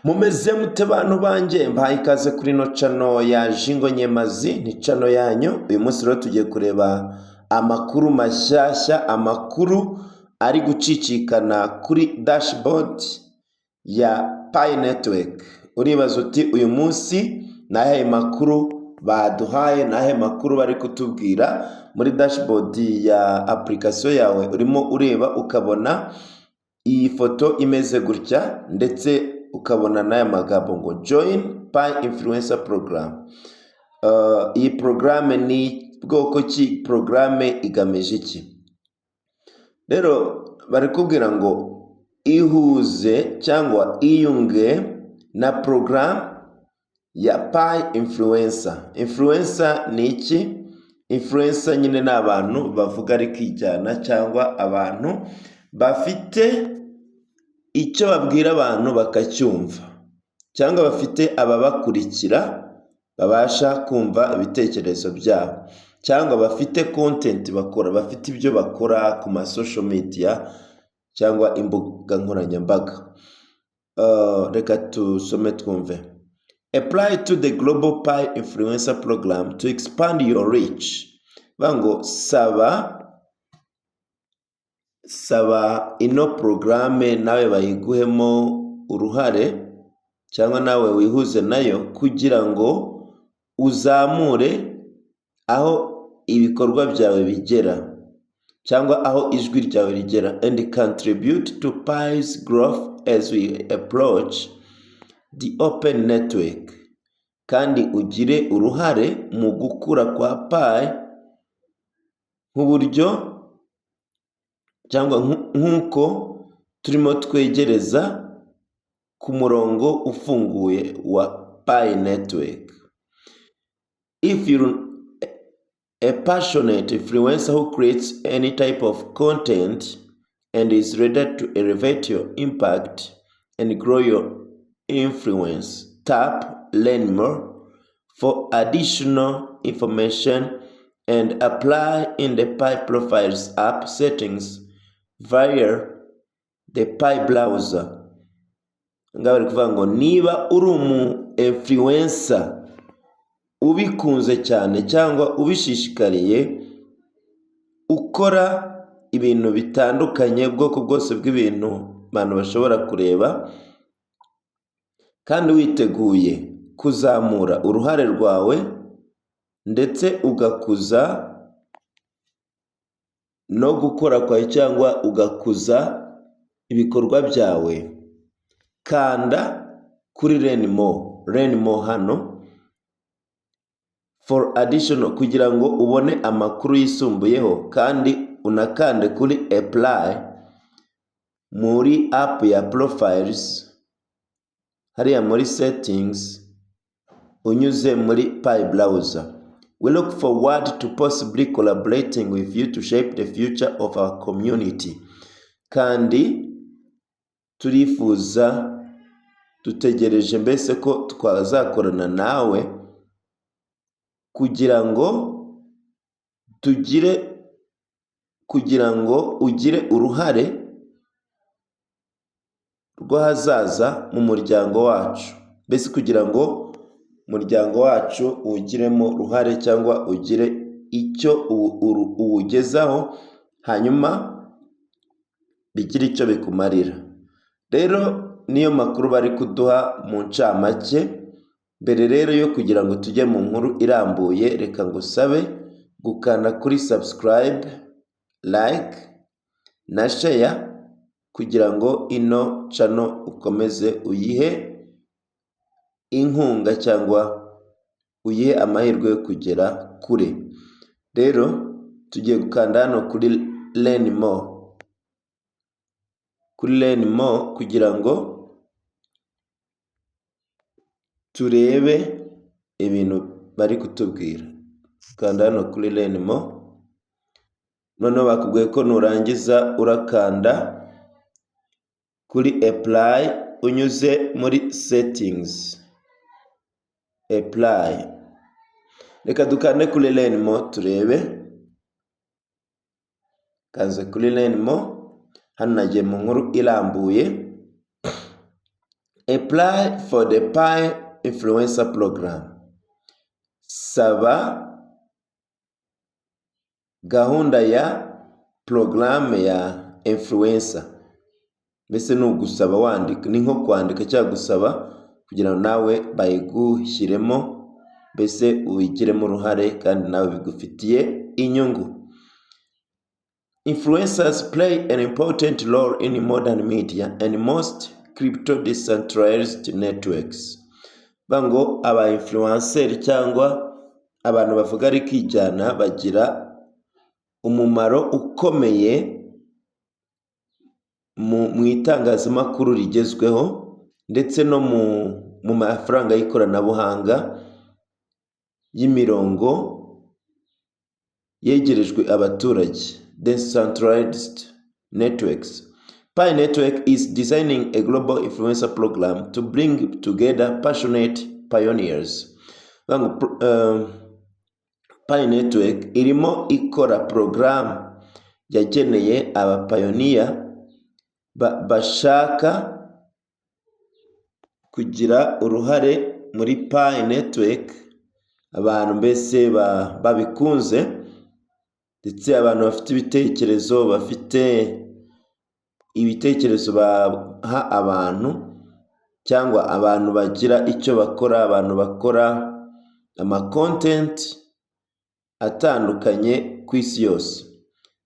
Mumeze mute bantu banje mbahaye ikaze kuri no channel ya Jingo Nyemazi, ni channel yanyu. Uyu munsi rero tugiye kureba amakuru mashyashya, amakuru ari gucicikana kuri dashboard ya Pi Network. Uribaza uti uyu munsi nahe makuru baduhaye, nahe makuru bari kutubwira muri dashboard ya application yawe. Urimo ureba ukabona iyi foto imeze gutya, ndetse ukabona n'aya magambo ngo join Pi Influencer Program. Iyi programme ni bwoko ki? Programme igamije iki? Rero bari kubwira ngo ihuze cyangwa iyunge na program ya Pi Influencer. Influencer ni iki? Influencer nyine ni abantu bavuga ari kwijyana, cyangwa abantu bafite icyo babwira abantu bakacyumva, cyangwa bafite ababakurikira babasha kumva ibitekerezo byabo, cyangwa bafite content bakora, bafite ibyo bakora ku ma social media cyangwa imbuga nkoranyambaga. Reka tusome twumve. Apply to the Global Pi Influencer Program to expand your reach. Bango saba ino programme nawe bayiguhemo uruhare, cyangwa nawe wihuze nayo kugira ngo uzamure aho ibikorwa byawe bigera, cyangwa aho ijwi ryawe rigera, and contribute to Pi's growth as we approach the open network. Kandi ugire uruhare mu gukura kwa Pi nk'uburyo cyangwa nk'uko turimo twegereza ku murongo ufunguye wa Pi Network. If you're a passionate influencer who creates any type of content and is ready to elevate your impact and grow your influence, tap Learn More for additional information and apply in the Pi Profiles app settings via the Pi browser. Ngaho kuvuga ngo niba uri umu influencer ubikunze cyane cyangwa ubishishikariye, ukora ibintu bitandukanye, ubwoko bwose bw'ibintu abantu bashobora kureba, kandi witeguye kuzamura uruhare rwawe ndetse ugakuza no gukora kwawe, cyangwa ugakuza ibikorwa byawe, kanda kuri Learn More hano for additional kugira ngo ubone amakuru yisumbuyeho, kandi unakande kuri Apply muri app ya Profiles hariya muri settings unyuze muri Pi browser. We look forward to possibly collaborating with you to shape the future of our community. Kandi turifuza, dutegereje mbese ko twazakorana nawe kugira ngo ugire uruhare rw'ahazaza mu muryango wacu, mbese kugira ngo umuryango wacu uwugiremo uruhare, cyangwa ugire icyo uwugezaho, hanyuma bigire icyo bikumarira. Rero niyo makuru bari kuduha mu ncamake. Mbere rero yo kugira ngo tujye mu nkuru irambuye, reka ngusabe gukanda kuri subscribe, like na share kugira ngo ino channel ukomeze uyihe inkunga, cyangwa uyihe amahirwe yo kugera kure. Rero tugiye gukanda hano kuri Learn More kugira ngo turebe ibintu bari kutubwira. Kanda hano kuri Learn More, noneho bakubwiye ko nurangiza urakanda kuri Apply unyuze muri settings. Apply. Reka dukande kuri Learn More turebe. Kanze kuri Learn More, hano nagiye mu nkuru irambuye. Apply for the Pi Influencer Program. Saba gahunda ya porogaramu ya influencer. Mbese ni ugusaba wandika, ni nko kwandika cyangwa gusaba kugira ngo nawe bayigushyiremo, mbese ubigiremo uruhare kandi nawe bigufitiye inyungu. Influencers play an important role in modern media and most crypto decentralized networks. Bango aba influencer cyangwa abantu bavuga ari kwijyana bagira umumaro ukomeye mu itangazamakuru rigezweho ndetse no mu mafaranga y'ikoranabuhanga y'imirongo yegerejwe abaturage, decentralized networks. Pi Network is designing a global influencer program to bring together passionate pioneers. Pi Network irimo ikora program yageneye abapayoniya bashaka kugira uruhare muri Pi Network, abantu mbese babikunze ndetse abantu bafite ibitekerezo baha abantu cyangwa abantu bagira icyo bakora, abantu bakora content atandukanye ku isi yose.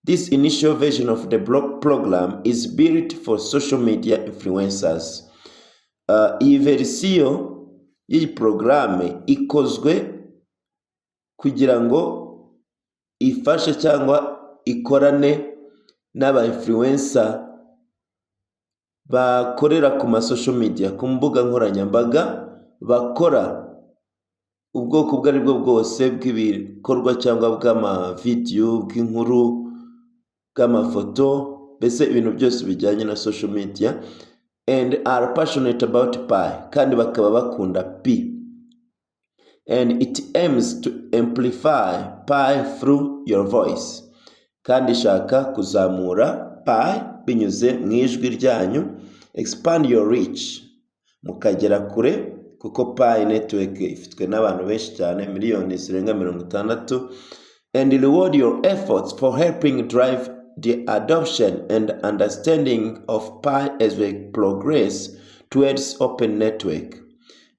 This initial version of the program is built for social media influencers. Iyi verisiyo y'iyi porogaramu ikozwe kugira ngo ifashe cyangwa ikorane n'aba influencer bakorera ku social media, ku mbuga nkoranyambaga, bakora ubwoko ubwo ari bwo bwose bw'ibikorwa cyangwa bw'amavideyo, bw'inkuru, bw'amafoto, mbese ibintu byose bijyanye na social media, and are passionate about Pi, kandi bakaba bakunda Pi. And it aims to amplify Pi through your voice. Kandi ishaka kuzamura Pi binyuze mu ijwi ryanyu, expand your reach, mukagera kure, kuko Pi Network ifitwe n'abantu benshi cyane, miliyoni zirenga 60, and reward your efforts for helping drive the adoption and understanding of Pi as we progress towards open network.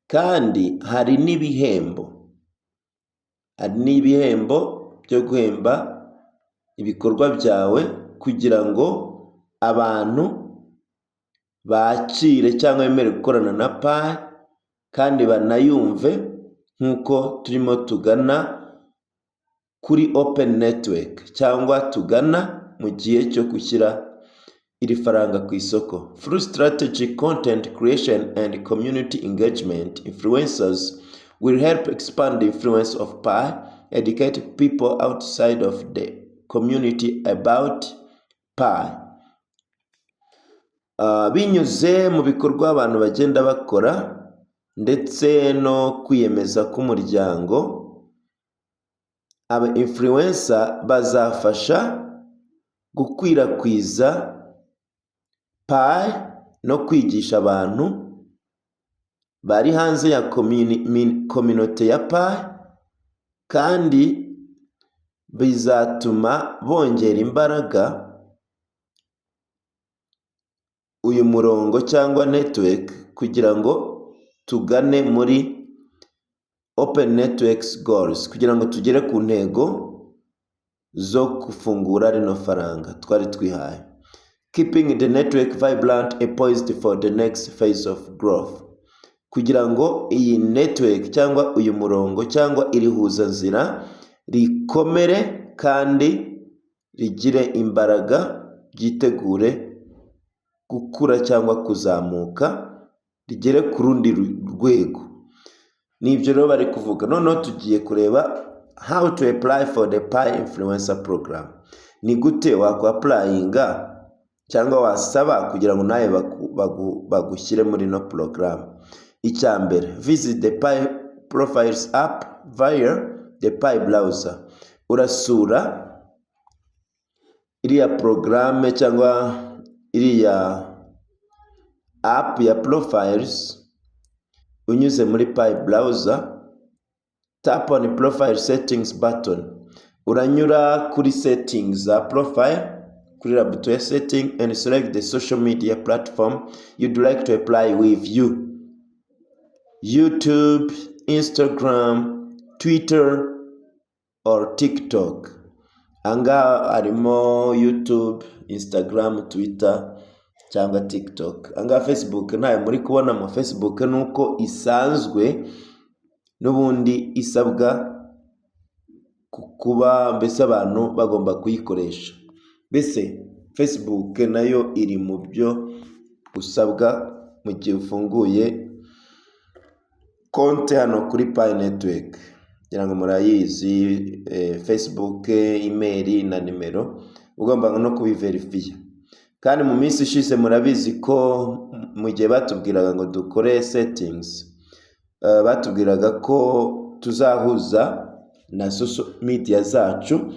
Kandi hari n'ibihembo byo guhemba ibikorwa byawe kugira ngo abantu bakire cyangwa bemere gukorana na Pi kandi banayumve, nk'uko turimo tugana kuri open network cyangwa tugana mu gihe cyo gushyira iri faranga ku isoko. Through strategic content creation and community engagement, influencers will help expand the influence of Pi, educate people outside of the community about Pi. Binyuze mu bikorwa abantu bagenda bakora ndetse no kwiyemeza k'umuryango, aba influencer bazafasha gukwirakwiza Pi no kwigisha abantu bari hanze ya community ya Pi, kandi bizatuma bongera imbaraga uyu murongo cyangwa network kugira ngo tugane muri open networks goals, kugira ngo tugere ku ntego zo gufungura rino faranga twari twihaye. Keeping the network vibrant and poised for the next phase of growth, kugira ngo iyi network cyangwa uyu murongo cyangwa iri huzanzira rikomere kandi rigire imbaraga, ryitegure gukura cyangwa kuzamuka, rigere ku rundi rwego. Nibyo rero bari kuvuga. Noneho tugiye kureba how to apply for the Pi Influencer Program. Ni gute wakwapplyinga cyangwa wasaba kugira ngo nawe bagushyire muri no program. Icyambere, visit the Pi Profiles app via the Pi browser. Urasura iriya program cyangwa iriya app ya profiles unyuze muri Pi browser. Tap on profile settings button. Uranyura kuri settings za profile kuri buto ya setting and select the social media platform you'd like to apply with you. YouTube, Instagram, Twitter or TikTok. Anga harimo YouTube, Instagram, Twitter cyangwa TikTok. Anga Facebook ntayo muri kubona mu Facebook nuko isanzwe n'ubundi isabwa kuba mbese abantu bagomba kuyikoresha. Mbese Facebook nayo iri mu byo usabwa mu gihe ufunguye konti hano kuri Pi Network. Kugira ngo murayizi, Facebook, email na nimero ugomba no kubiverifiya. Kandi mu minsi ishize murabizi ko mu gihe batubwiraga ngo dukore settings, batubwiraga ko tuzahuza na social media zacu,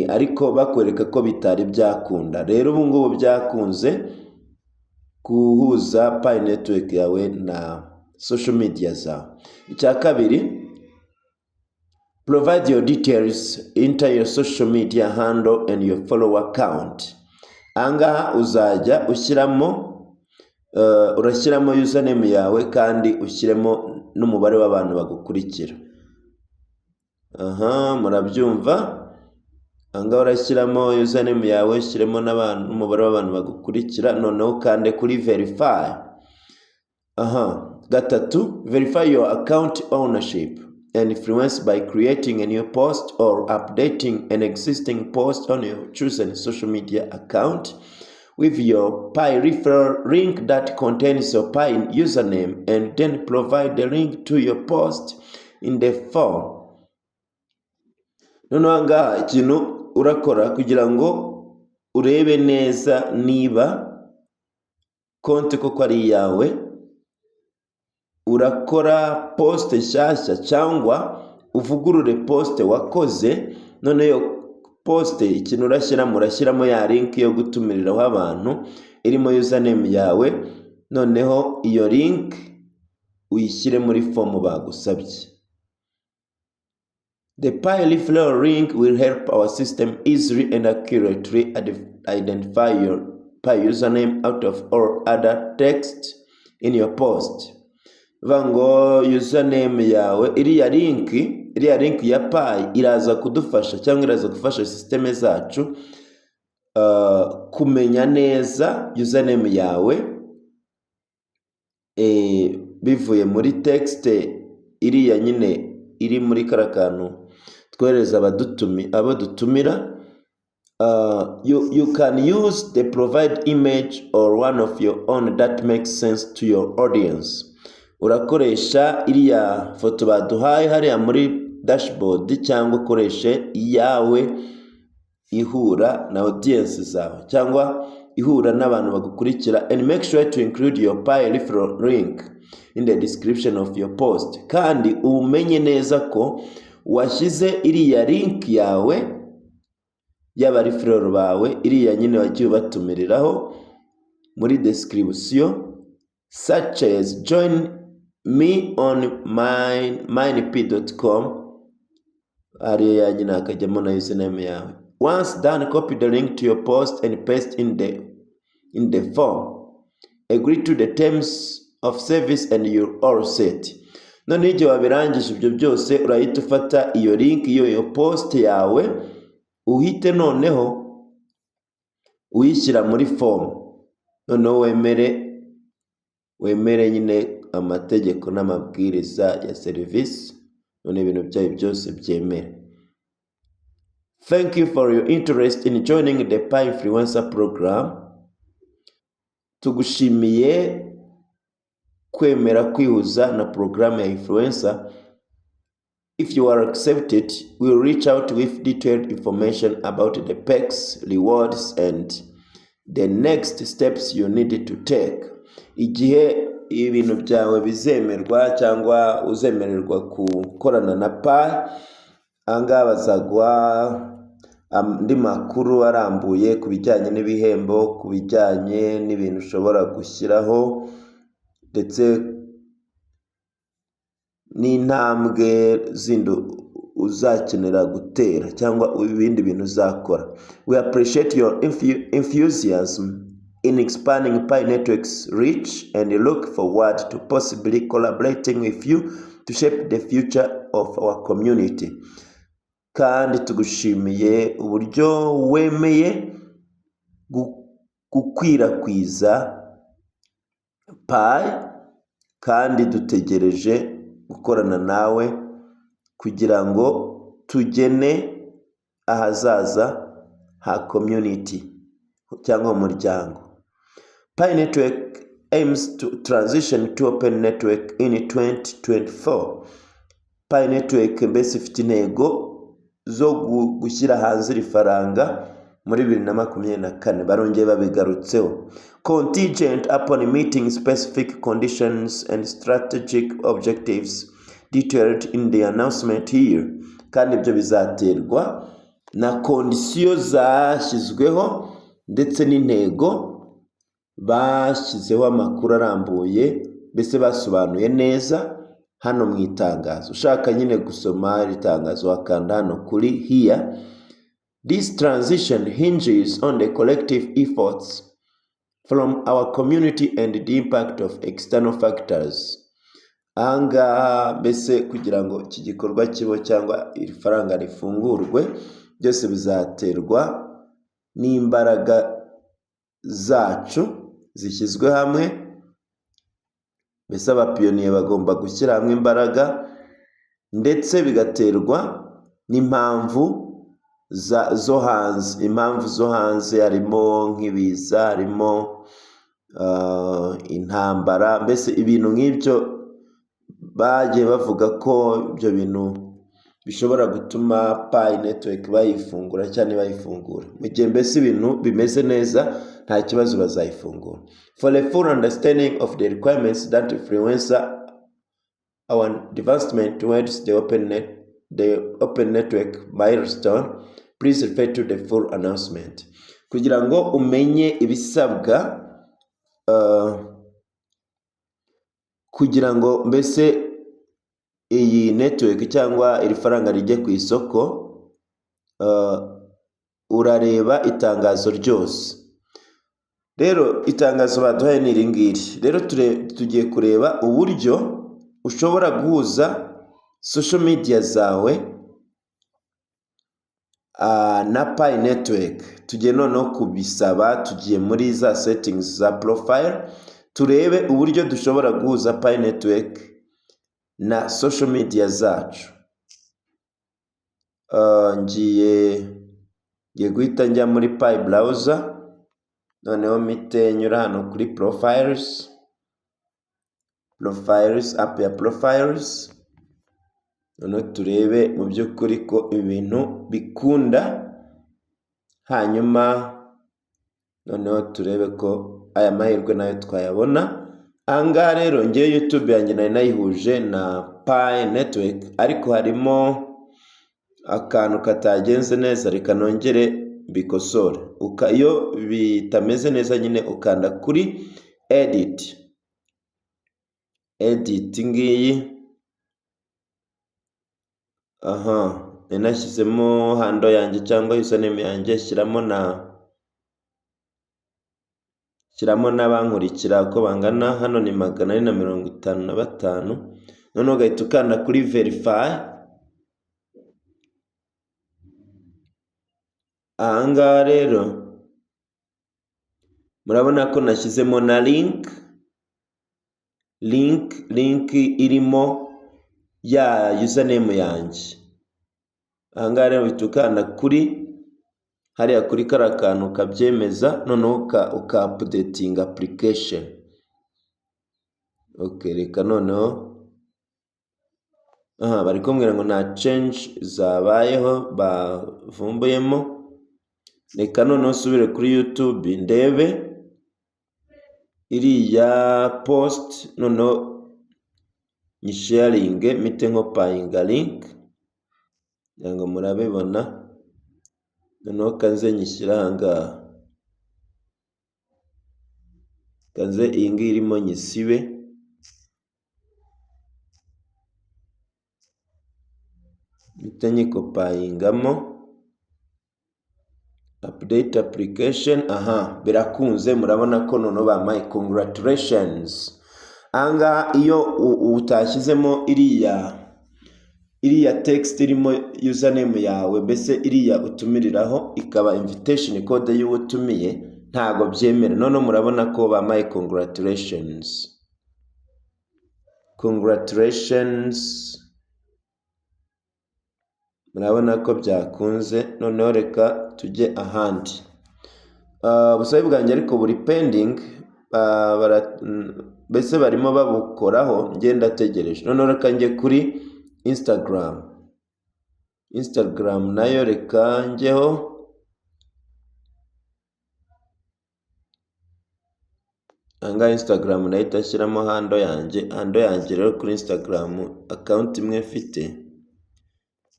ariko bakwereka ko bitari byakunda. Rero ubu ngubu byakunze kuhuza Pi Network yawe na social media zawe. Icya kabiri, provide your details, enter your social media handle and your follower count. Anga uzajya urashyiramo username yawe kandi ushyiremo n'umubare w'abantu bagukurikira. Murabyumva? Anga urashyiramo username yawe, ushyiremo n'umubare w'abantu bagukurikira, noneho kande kuri verify. Gatatu, verify your account ownership and influence by creating a new post or updating an existing post on your chosen social media account with your Pi referral link that contains your Pi username, and then provide the link to your post in the form. Noneho ngaha ikintu urakora kugira ngo urebe neza niba konti koko ari yawe, urakora post nshyashya cyangwa uvugurure post wakoze. None yo post ikintu urashyiramo ya link yo gutumiriraho abantu irimo username yawe, noneho iyo link uyishyire muri form bagusabye. The Pi referral link will help our system easily and accurately identify your Pi username out of all other text in your post. Vango username yawe, iriya link ya Pi iraza kudufasha cyangwa iraza gufasha systeme zacu kumenya neza username yawe bivuye muri text iriya nyine iri muri karakantu twohereza abo dutumira. You can use the provide image or one of your own that makes sense to your audience. Urakoresha iriya foto baduhaye hariya muri dashboard cyangwa ukoreshe iyawe ihura na audience zawe cyangwa ihura n'abantu bagukurikira, and make sure to include your Pi referral link in the description of your post. Kandi umenye neza ko washyize iriya link yawe y'aba referral bawe, iriya nyine wagiye batumiriraho muri description, such as join me on minepi.com, ariya nyine akajyamo na username yawe. Once done, copy the link to your post and paste in the form. Agree to the terms of service and you're all set. None igihe wabirangije ibyo byose, urahita ufata iyo link iyo post yawe uhite noneho uyishyira muri form. Noneho wemere nyine amategeko n'amabwiriza ya service, none ibintu byayo byose byemere. Thank you for your interest in joining the Pi Influencer program. Tugushimiye kwemera kwihuza na program ya influencer. If you are accepted, we will reach out with detailed information about the perks, rewards, and the next steps you need to take. Igihe ibintu byawe bizemerwa cyangwa uzemererwa gukorana na Pi, anga bazagwa andi makuru arambuye ku bijyanye n'ibihembo, ku bijyanye n'ibintu ushobora gushyiraho ndetse n'intambwe zindi uzakenera gutera cyangwa ibindi bintu uzakora. We appreciate your enthusiasm in expanding Pi Network's reach and look forward to possibly collaborating with you to shape the future of our community. Kandi tugushimiye uburyo wemeye gukwirakwiza Pi, kandi dutegereje gukorana nawe kugira ngo tugene ahazaza ha community cyangwa umuryango. Pi Network aims to transition to open network in 2024. Pi Network mbese ifite intego zo gushyira hanze ifaranga muri 2024. Barongeye babigarutseho. Contingent upon meeting specific conditions and strategic objectives detailed in the announcement here. Kandi ibyo bizaterwa na kondisiyo zashyizweho ndetse n'intego bashyizeho amakuru arambuye, mbese basobanuye neza hano mu itangazo. Ushaka nyine gusoma iri tangazo wakanda hano kuri here. This transition hinges on the collective efforts from our community and the impact of external factors. Ahangaha mbese kugira ngo iki gikorwa kibo cyangwa iri faranga rifungurwe, byose bizaterwa n'imbaraga zacu zishyizwe hamwe. Mbese abapiyoniye bagomba gushyira hamwe imbaraga, ndetse bigaterwa n'impamvu zo hanze. Impamvu zo hanze harimo nk'ibiza, harimo intambara, mbese ibintu nk'ibyo bagiye bavuga ko ibyo bintu bishobora gutuma Pi Network bayifungura cyane bayifungura. Mu gihe mbese ibintu bimeze neza nta kibazo bazayifungura. For a full understanding of the requirements that influence our advancement towards the open network milestone, please refer to the full announcement. Kugira ngo umenye ibisabwa kugira ngo mbese iyi network cyangwa iri faranga rijye ku isoko, urareba itangazo ryose. Rero itangazo baduhaye ni iringiri. Rero tugiye kureba uburyo ushobora guhuza social media zawe na Pi Network. Tugiye noneho kubisaba, tugiye muri za settings za profile, turebe uburyo dushobora guhuza Pi Network na social media zacu. Ngiye guhita njya muri Pi browser, noneho mpite nyura hano kuri profiles, app ya profiles. Noneho turebe mu by'ukuri ko ibintu bikunda, hanyuma noneho turebe ko aya mahirwe nayo twayabona. Ahangaha rero ngewe YouTube yanjye nari nayihuje na Pi Network, ariko harimo akantu katagenze neza, reka nongere mbikosore. Iyo bitameze neza nyine ukanda kuri edit ngiyi. Nashyizemo handle yanjye cyangwa username yanjye, shyiramo n'abankurikira uko bangana. Hano ni 455. Noneho ugahita ukanda kuri verify. Ahangaha rero murabona ko nashyizemo na link irimo ya username yanjye. Ahangaha rero uhita ukanda kuri hariya kuri kariya kantu kabyemeza, noneho uka updating application. Reka noneho bari kumbwira ngo nta change zabayeho bavumbuyemo. Reka noneho subire kuri YouTube ndebe iriya post, noneho nyisharinge mite nko payinga link, ngo murabibona. noneho kanze nyishyira ahangaha, kanze iyi ngiyi irimo nyisibe, mpite nyikopayingamo, update application. Aha, birakunze, murabona ko noneho bampaye congratulations. Ahangaha iyo utashyizemo iriya text irimo username yawe, mbese iriya utumiriraho ikaba invitation code y'uwo utumiye, ntago byemera. None murabona ko bampaye congratulations. Murabona ko byakunze. Noneho reka tujye ahandi. Ubusabe bwanjye ariko buri pending, mbese barimo babukoraho, ngenda tegereje. Noneho reka njye kuri Instagram nayo reka njyeho. Anga Instagram nayo itashyiramo hando yanjye rero kuri Instagram account imwe mfite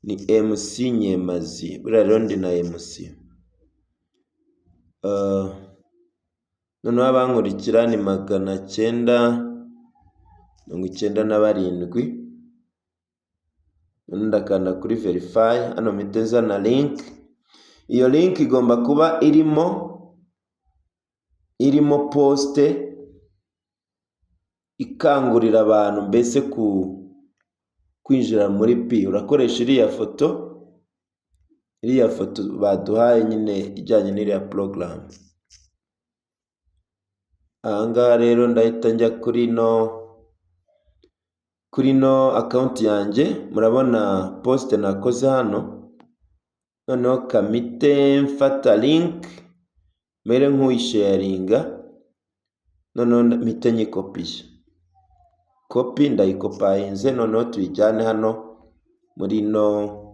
ni MC Nyemazi. Buriya rero ndi na MC. Noneho abankurikira ni 997. Ndakanda kuri verify. Hano mpite nzana link. Iyo link igomba kuba irimo poste ikangurira abantu mbese kwinjira muri Pi. Urakoresha iriya foto baduhaye nyine ijyanye n'iriya program. Ahangaha rero ndahita njya kuri no account yanjye. Murabona post nakoze hano. Noneho kamite mfata link mere nk'uyisharinga. Noneho mpite nyikopiye. Copy ndayikopayinze. Noneho tuyijyane hano muri no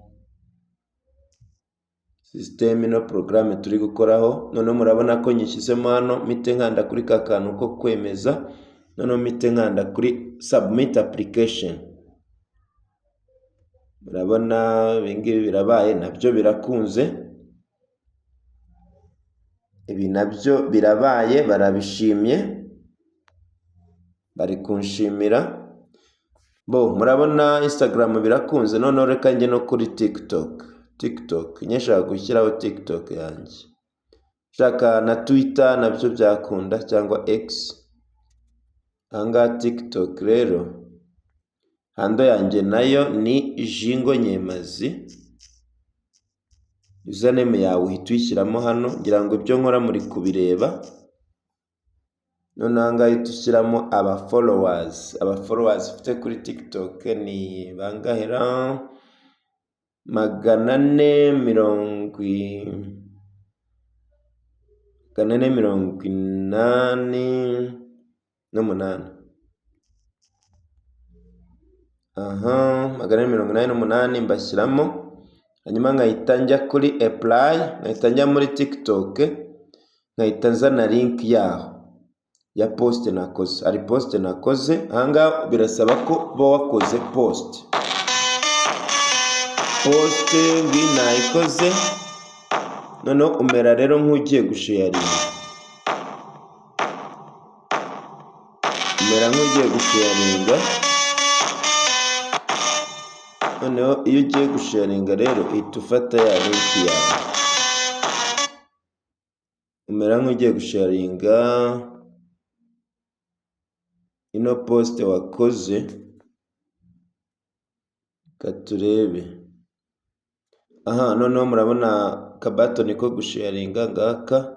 system, no program turi gukoraho. Noneho murabona ko nyishyizemo hano, mpite nkanda kuri ka kantu ko kwemeza. Noneho mpite nkanda kuri submit application. Murabona ibingibi birabaye, nabyo birakunze. Ibi nabyo birabaye, barabishimye, bari kunshimira. Murabona Instagram birakunze. Noneho reka njye no kuri TikTok. Nyeshaka gushyiraho TikTok yanjye. Shaka na Twitter nabyo byakunda, cyangwa X. Ahangaha TikTok rero hando yanjye nayo ni Jingo Nyemazi. Username yawe uhita uyishyiramo hano, ngira ngo ibyo nkora muri kubireba. Noneho ahangaha uhita ushyiramo abafollowers ufite kuri TikTok ni bangahera 488. Aha, 488 mbashyiramo. Hanyuma nkahita njya kuri apply, nkahita njya muri TikTok, nkahita nzana link yaho ya post nakoze. Ari post nakoze. Ahangaha birasaba ko uba wakoze post ngi nayikoze. Noneho umera rero nk'ugiye gusharinga. Noneho iyo ugiye gusharinga rero uhita ufata ya link yawe. Umera nk'ugiye gusharinga ino post wakoze. Katurebe. Aha, noneho murabona kabatoni ko gusharinga ngaka.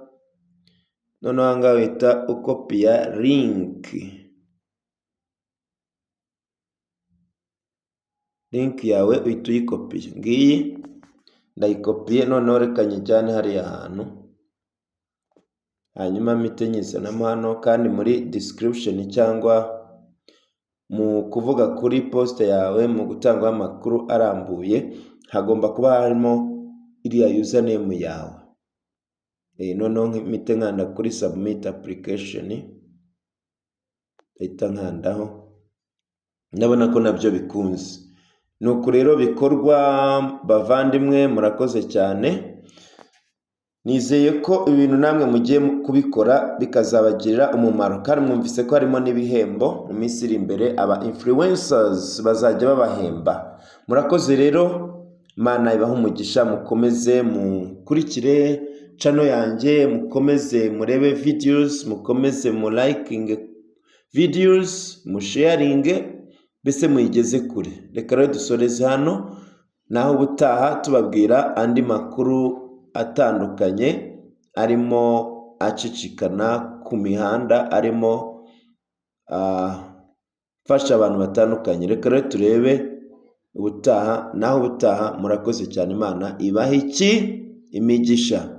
Noneho ahangaha uhita ukopiya link yawe, uhita uyikopiye. Ngiyi ndayikopiye. Noneho reka nyijyane hariya hantu, hanyuma mpite nyizanamo hano. Kandi muri description cyangwa mu kuvuga kuri post yawe, mu gutanga amakuru arambuye, hagomba kuba harimo iriya username yawe. Noneho mpite nkanda kuri submit application. Ahita nkandaho. Ndabona ko nabyo bikunze. Nuko rero bikorwa bavandimwe, murakoze cyane. nizeye ko ibintu namwe mugiye kubikora bikazabagirira umumaro, kandi mwumvise ko harimo n'ibihembo mu minsi iri imbere, aba influencers bazajya babahemba. Murakoze rero, Imana ibahe umugisha, mukomeze mukurikire channel yanjye, mukomeze murebe videos, mukomeze mu liking videos, mu sharing, mbese muyigeze kure. Reka rero dusoreze hano, naho ubutaha tubabwira andi makuru atandukanye arimo acicikana ku mihanda, arimo fasha abantu batandukanye. Reka rero turebe ubutaha, naho ubutaha. Murakoze cyane, Imana ibahe imigisha.